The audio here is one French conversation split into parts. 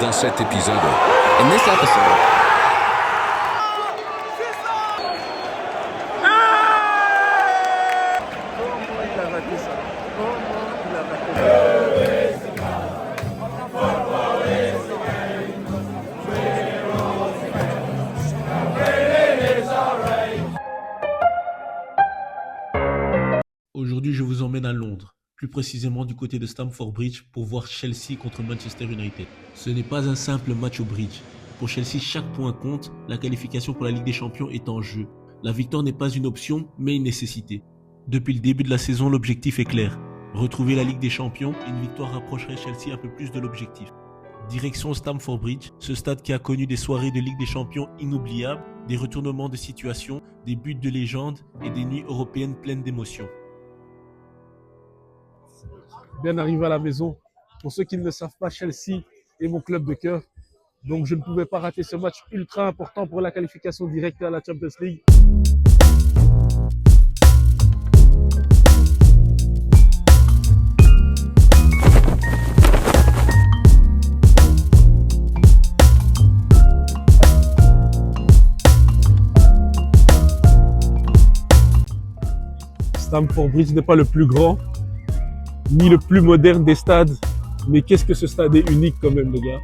Dans cet épisode, In this episode, Comment il a raté ça? Comment il a raté ça? Aujourd'hui, je vous emmène à Londres, plus précisément du côté de Stamford Bridge pour voir Chelsea contre Manchester United. Ce n'est pas un simple match au bridge. Pour Chelsea, chaque point compte, la qualification pour la Ligue des Champions est en jeu. La victoire n'est pas une option, mais une nécessité. Depuis le début de la saison, l'objectif est clair. Retrouver la Ligue des Champions, une victoire rapprocherait Chelsea un peu plus de l'objectif. Direction Stamford Bridge, ce stade qui a connu des soirées de Ligue des Champions inoubliables, des retournements de situation, des buts de légende et des nuits européennes pleines d'émotions. Bien arrivé à la maison. Pour ceux qui ne le savent pas, Chelsea est mon club de cœur. Donc je ne pouvais pas rater ce match ultra important pour la qualification directe à la Champions League. Stamford Bridge n'est pas le plus grand, ni le plus moderne des stades. Mais qu'est-ce que ce stade est unique quand même, les gars.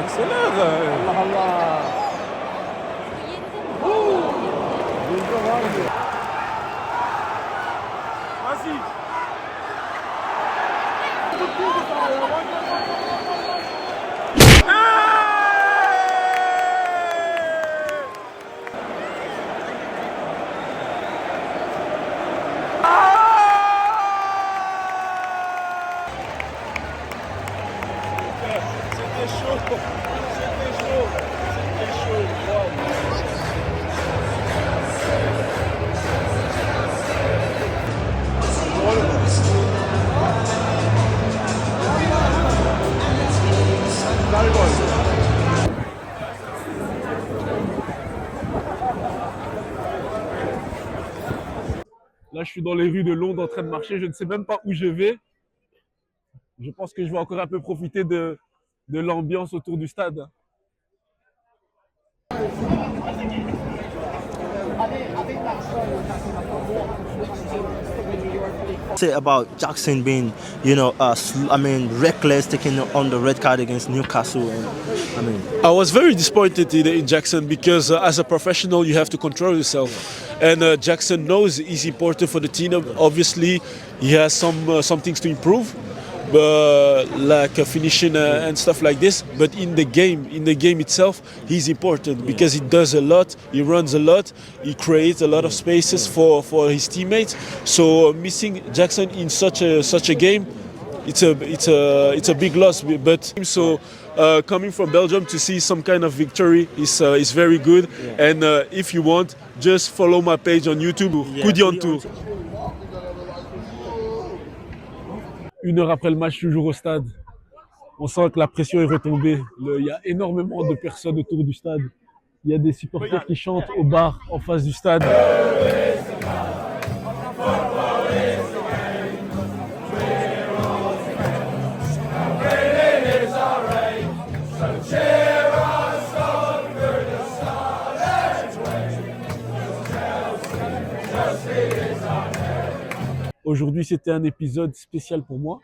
accélère. Allah Allah. Vas-y. C'était chaud. Là, je suis dans les rues de Londres en train de marcher. Je ne sais même pas où je vais. Je pense que je vais encore un peu profiter de l'ambiance autour du stade. Say about Jackson being, reckless, taking on the red card against Newcastle. I was very disappointed in Jackson because as a professional you have to control yourself, and Jackson knows he's important for the team. Obviously, he has some things to improve, like finishing and stuff like this. But in the game itself, he's important because he does a lot, he runs a lot, he creates a lot of spaces for his teammates. So missing Jackson in such a game, it's a big loss. But so coming from Belgium to see some kind of victory is very good. Yeah. And if you want, just follow my page on YouTube, Koudian Tour. Une heure après le match, toujours au stade, on sent que la pression est retombée. Il y a énormément de personnes autour du stade. Il y a des supporters qui chantent au bar en face du stade. Aujourd'hui, c'était un épisode spécial pour moi.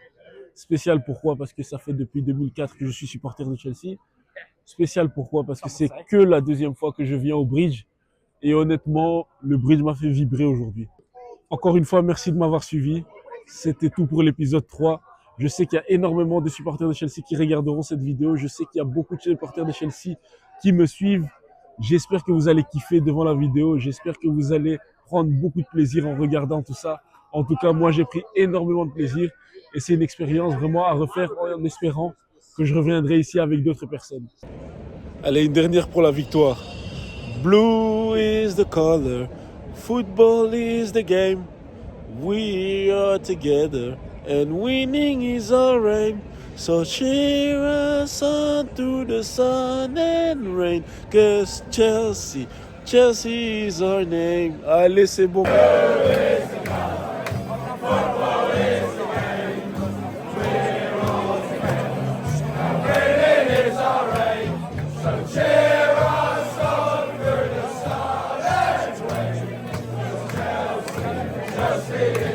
Spécial pourquoi? Parce que ça fait depuis 2004 que je suis supporter de Chelsea. Spécial pourquoi? Parce que c'est que la deuxième fois que je viens au Bridge. Et honnêtement, le Bridge m'a fait vibrer aujourd'hui. Encore une fois, merci de m'avoir suivi. C'était tout pour l'épisode 3. Je sais qu'il y a énormément de supporters de Chelsea qui regarderont cette vidéo. Je sais qu'il y a beaucoup de supporters de Chelsea qui me suivent. J'espère que vous allez kiffer devant la vidéo. J'espère que vous allez prendre beaucoup de plaisir en regardant tout ça. En tout cas, moi, j'ai pris énormément de plaisir et c'est une expérience vraiment à refaire en espérant que je reviendrai ici avec d'autres personnes. Allez, une dernière pour la victoire. Blue is the color, football is the game. We are together and winning is our aim. So cheer us on through the sun and rain. 'Cause Chelsea is our name. Allez, c'est bon. Chelsea.